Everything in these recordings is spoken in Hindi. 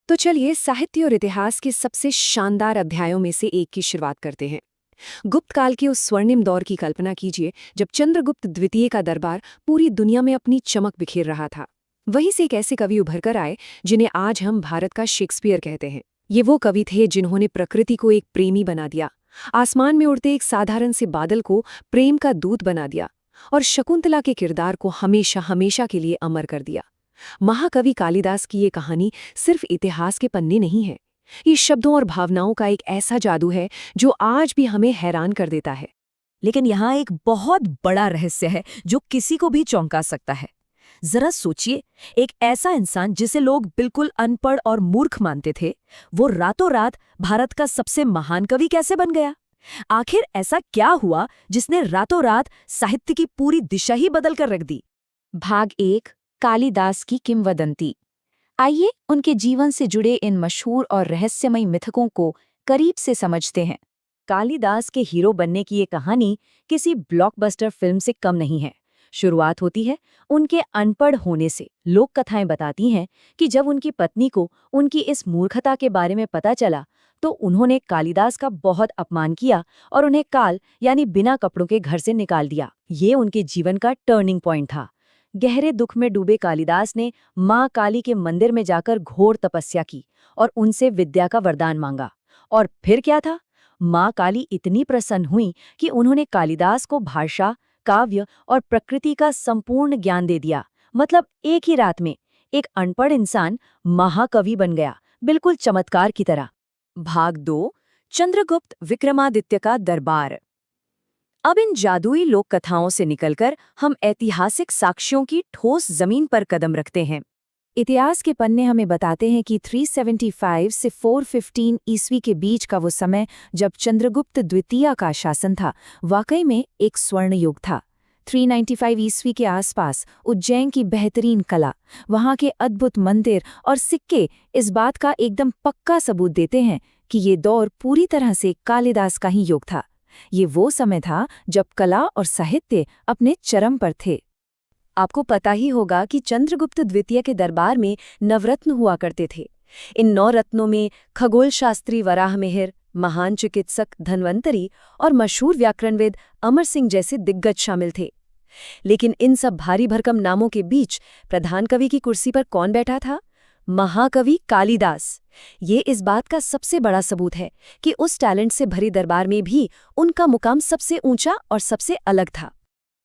तो चलिए साहित्य और इतिहास के सबसे शानदार अध्यायों में से एक की शुरुआत करते हैं। गुप्त काल के उस स्वर्णिम दौर की कल्पना कीजिए जब चंद्रगुप्त द्वितीय का दरबार पूरी दुनिया में अपनी चमक बिखेर रहा था। वहीं से एक ऐसे कवि उभर कर आए जिन्हें आज हम भारत का शेक्सपियर कहते हैं। ये वो कवि थे जिन्होंने प्रकृति को एक प्रेमी बना दिया, आसमान में उड़ते एक साधारण से बादल को प्रेम का दूत बना दिया और शकुंतला के किरदार को हमेशा हमेशा के लिए अमर कर दिया। महाकवि कालिदास की ये कहानी सिर्फ इतिहास के पन्ने नहीं है, ये शब्दों और भावनाओं का एक ऐसा जादू है जो आज भी हमें हैरान कर देता है। लेकिन यहाँ एक बहुत बड़ा रहस्य है जो किसी को भी चौंका सकता है। जरा सोचिए, एक ऐसा इंसान जिसे लोग बिल्कुल अनपढ़ और मूर्ख मानते थे, वो रातों रात भारत का सबसे महान कवि कैसे बन गया? आखिर ऐसा क्या हुआ जिसने रातों रात साहित्य की पूरी दिशा ही बदल कर रख दी? भाग 1, कालिदास की किंवदंती। आइए उनके जीवन से जुड़े इन मशहूर और रहस्यमयी मिथकों को करीब से समझते हैं। कालिदास के हीरो बनने की ये कहानी किसी ब्लॉकबस्टर फिल्म से कम नहीं है। शुरुआत होती है उनके अनपढ़ होने से। लोक कथाएं बताती हैं कि जब उनकी पत्नी को उनकी इस मूर्खता के बारे में पता चला तो उन्होंने कालिदास का बहुत अपमान किया और उन्हें काल यानी बिना कपड़ों के घर से निकाल दिया। ये उनके जीवन का टर्निंग पॉइंट था। गहरे दुख में डूबे कालिदास ने माँ काली के मंदिर में जाकर घोर तपस्या की और उनसे विद्या का वरदान मांगा। और फिर क्या था? माँ काली इतनी प्रसन्न हुई कि उन्होंने कालिदास को भाषा, काव्य और प्रकृति का संपूर्ण ज्ञान दे दिया। मतलब एक ही रात में एक अनपढ़ इंसान महाकवि बन गया, बिल्कुल चमत्कार की तरह। भाग 2, चंद्रगुप्त विक्रमादित्य का दरबार। अब इन जादुई लोक कथाओं से निकलकर हम ऐतिहासिक साक्ष्यों की ठोस जमीन पर कदम रखते हैं। इतिहास के पन्ने हमें बताते हैं कि 375 से 415 ईस्वी के बीच का वो समय जब चंद्रगुप्त द्वितीय का शासन था, वाकई में एक स्वर्ण युग था। 395 ईस्वी के आसपास उज्जैन की बेहतरीन कला, वहाँ के अद्भुत मंदिर और सिक्के इस बात का एकदम पक्का सबूत देते हैं कि ये दौर पूरी तरह से कालिदास का ही युग था। ये वो समय था जब कला और साहित्य अपने चरम पर थे। आपको पता ही होगा कि चंद्रगुप्त द्वितीय के दरबार में नवरत्न हुआ करते थे। इन 9 रत्नों में खगोल शास्त्री वराहमिहिर, महान चिकित्सक धन्वंतरी और मशहूर व्याकरणविद अमर सिंह जैसे दिग्गज शामिल थे। लेकिन इन सब भारी भरकम नामों के बीच प्रधान कवि की कुर्सी पर कौन बैठा था? महाकवि कालिदास। ये इस बात का सबसे बड़ा सबूत है कि उस टैलेंट से भरी दरबार में भी उनका मुकाम सबसे ऊंचा और सबसे अलग था।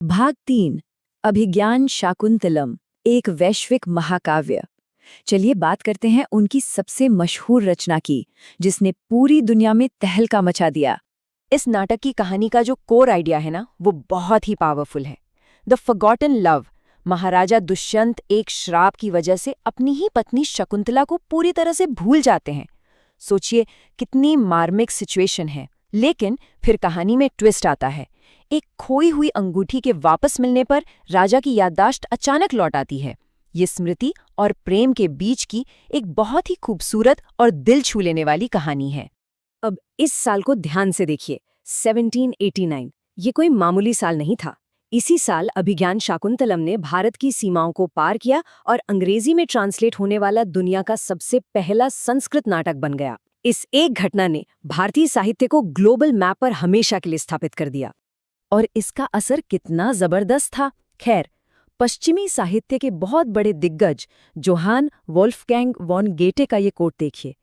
भाग 3, अभिज्ञान शाकुंतलम, एक वैश्विक महाकाव्य। चलिए बात करते हैं उनकी सबसे मशहूर रचना की, जिसने पूरी दुनिया में तहलका मचा दिया। इस नाटक की कहानी का जो कोर आइडिया है ना, वो बहुत ही पावरफुल है। The forgotten love. Maharaja Dushyant एक श्राप की वजह से अपनी ही पत्नी शकुंतला को पूरी तरह से भूल जाते हैं। सोचिए कितनी मार्मिक सिचुएशन है। लेकिन फिर कहानी में ट्विस्ट आता है। एक खोई हुई अंगूठी के वापस मिलने पर राजा की याददाश्त अचानक लौट आती है। ये स्मृति और प्रेम के बीच की एक बहुत ही खूबसूरत और दिल छू लेने वाली कहानी है। अब इस साल को ध्यान से देखिए, 1789। ये कोई मामूली साल नहीं था। इसी साल अभिज्ञान शाकुंतलम ने भारत की सीमाओं को पार किया और अंग्रेजी में ट्रांसलेट होने वाला दुनिया का सबसे पहला संस्कृत नाटक बन गया। इस एक घटना ने भारतीय साहित्य को ग्लोबल मैप पर हमेशा के लिए स्थापित कर दिया। और इसका असर कितना जबरदस्त था। खैर, पश्चिमी साहित्य के बहुत बड़े दिग्गज जोहान वोल्फगैंग वॉन गेटे का ये कोट देखिए।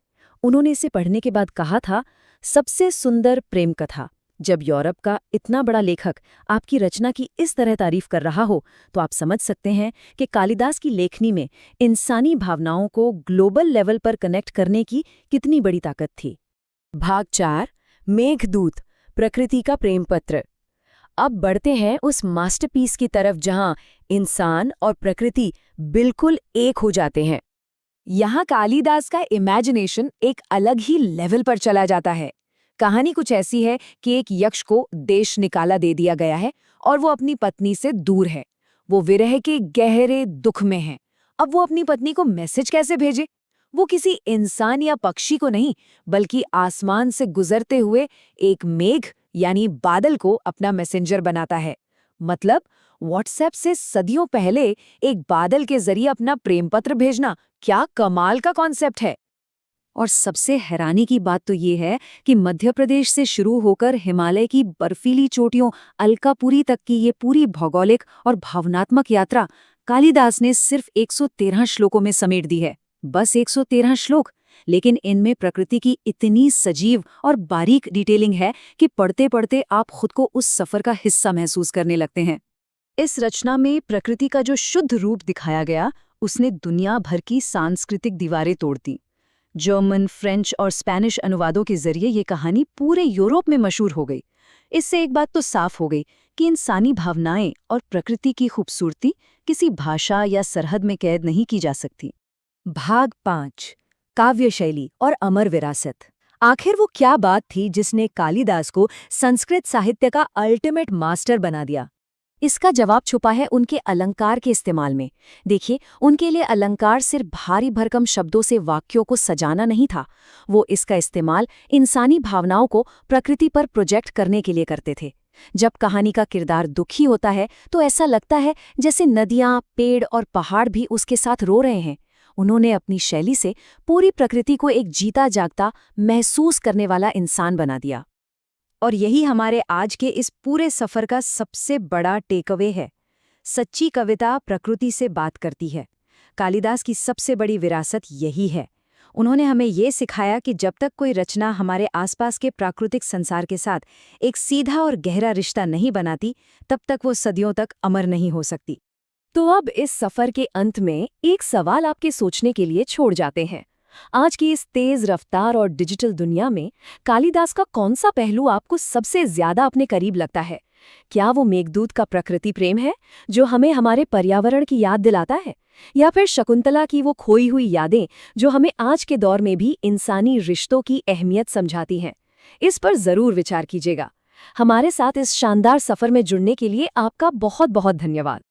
उन्होंने इसे पढ़ने के बाद कहा था, सबसे सुंदर प्रेम कथा। जब यूरोप का इतना बड़ा लेखक आपकी रचना की इस तरह तारीफ कर रहा हो, तो आप समझ सकते हैं कि कालिदास की लेखनी में इंसानी भावनाओं को ग्लोबल लेवल पर कनेक्ट करने की कितनी बड़ी ताकत थी। भाग 4, मेघदूत, प्रकृति का प्रेम पत्र। अब बढ़ते हैं उस मास्टरपीस की तरफ जहां इंसान और प्रकृति बिल्कुल एक हो जाते हैं। यहाँ कालिदास का इमेजिनेशन एक अलग ही लेवल पर चला जाता है। कहानी कुछ ऐसी है कि एक यक्ष को देश निकाला दे दिया गया है और वो अपनी पत्नी से दूर है। वो विरह के गहरे दुख में है। अब वो अपनी पत्नी को मैसेज कैसे भेजे? वो किसी इंसान या पक्षी को नहीं, बल्कि आसमान से गुजरते हुए एक मेघ यानी बादल को अपना मैसेंजर बनाता है। मतलब व्हाट्सएप से सदियों पहले एक बादल के जरिए अपना प्रेम पत्र भेजना, क्या कमाल का कॉन्सेप्ट है। और सबसे हैरानी की बात तो ये है कि मध्य प्रदेश से शुरू होकर हिमालय की बर्फीली चोटियों अलकापुरी तक की ये पूरी भौगोलिक और भावनात्मक यात्रा कालिदास ने सिर्फ 113 श्लोकों में समेट दी है। बस 113 श्लोक, लेकिन इनमें प्रकृति की इतनी सजीव और बारीक डिटेलिंग है कि पढ़ते पढ़ते आप खुद को उस सफर का हिस्सा महसूस करने लगते हैं। इस रचना में प्रकृति का जो शुद्ध रूप दिखाया गया, उसने दुनिया भर की सांस्कृतिक दीवारें तोड़ दी। जर्मन, फ्रेंच और स्पेनिश अनुवादों के जरिए ये कहानी पूरे यूरोप में मशहूर हो गई। इससे एक बात तो साफ हो गई कि इंसानी भावनाएं और प्रकृति की खूबसूरती किसी भाषा या सरहद में कैद नहीं की जा सकती। भाग 5, काव्य शैली और अमर विरासत। आखिर वो क्या बात थी जिसने कालिदास को संस्कृत साहित्य का अल्टीमेट मास्टर बना दिया? इसका जवाब छुपा है उनके अलंकार के इस्तेमाल में। देखिए, उनके लिए अलंकार सिर्फ भारी भरकम शब्दों से वाक्यों को सजाना नहीं था, वो इसका इस्तेमाल इंसानी भावनाओं को प्रकृति पर प्रोजेक्ट करने के लिए करते थे। जब कहानी का किरदार दुखी होता है तो ऐसा लगता है जैसे नदियां, पेड़ और पहाड़ भी उसके साथ रो रहे हैं। उन्होंने अपनी शैली से पूरी प्रकृति को एक जीता जागता, महसूस करने वाला इंसान बना दिया। और यही हमारे आज के इस पूरे सफर का सबसे बड़ा टेकअवे है। सच्ची कविता प्रकृति से बात करती है। कालिदास की सबसे बड़ी विरासत यही है। उन्होंने हमें ये सिखाया कि जब तक कोई रचना हमारे आसपास के प्राकृतिक संसार के साथ एक सीधा और गहरा रिश्ता नहीं बनाती, तब तक वो सदियों तक अमर नहीं हो सकती। तो अब इस सफर के अंत में एक सवाल आपके सोचने के लिए छोड़ जाते हैं। आज की इस तेज रफ्तार और डिजिटल दुनिया में कालिदास का कौन सा पहलू आपको सबसे ज्यादा अपने करीब लगता है? क्या वो मेघदूत का प्रकृति प्रेम है जो हमें हमारे पर्यावरण की याद दिलाता है, या फिर शकुंतला की वो खोई हुई यादें जो हमें आज के दौर में भी इंसानी रिश्तों की अहमियत समझाती हैं? इस पर जरूर विचार कीजिएगा। हमारे साथ इस शानदार सफर में जुड़ने के लिए आपका बहुत बहुत धन्यवाद।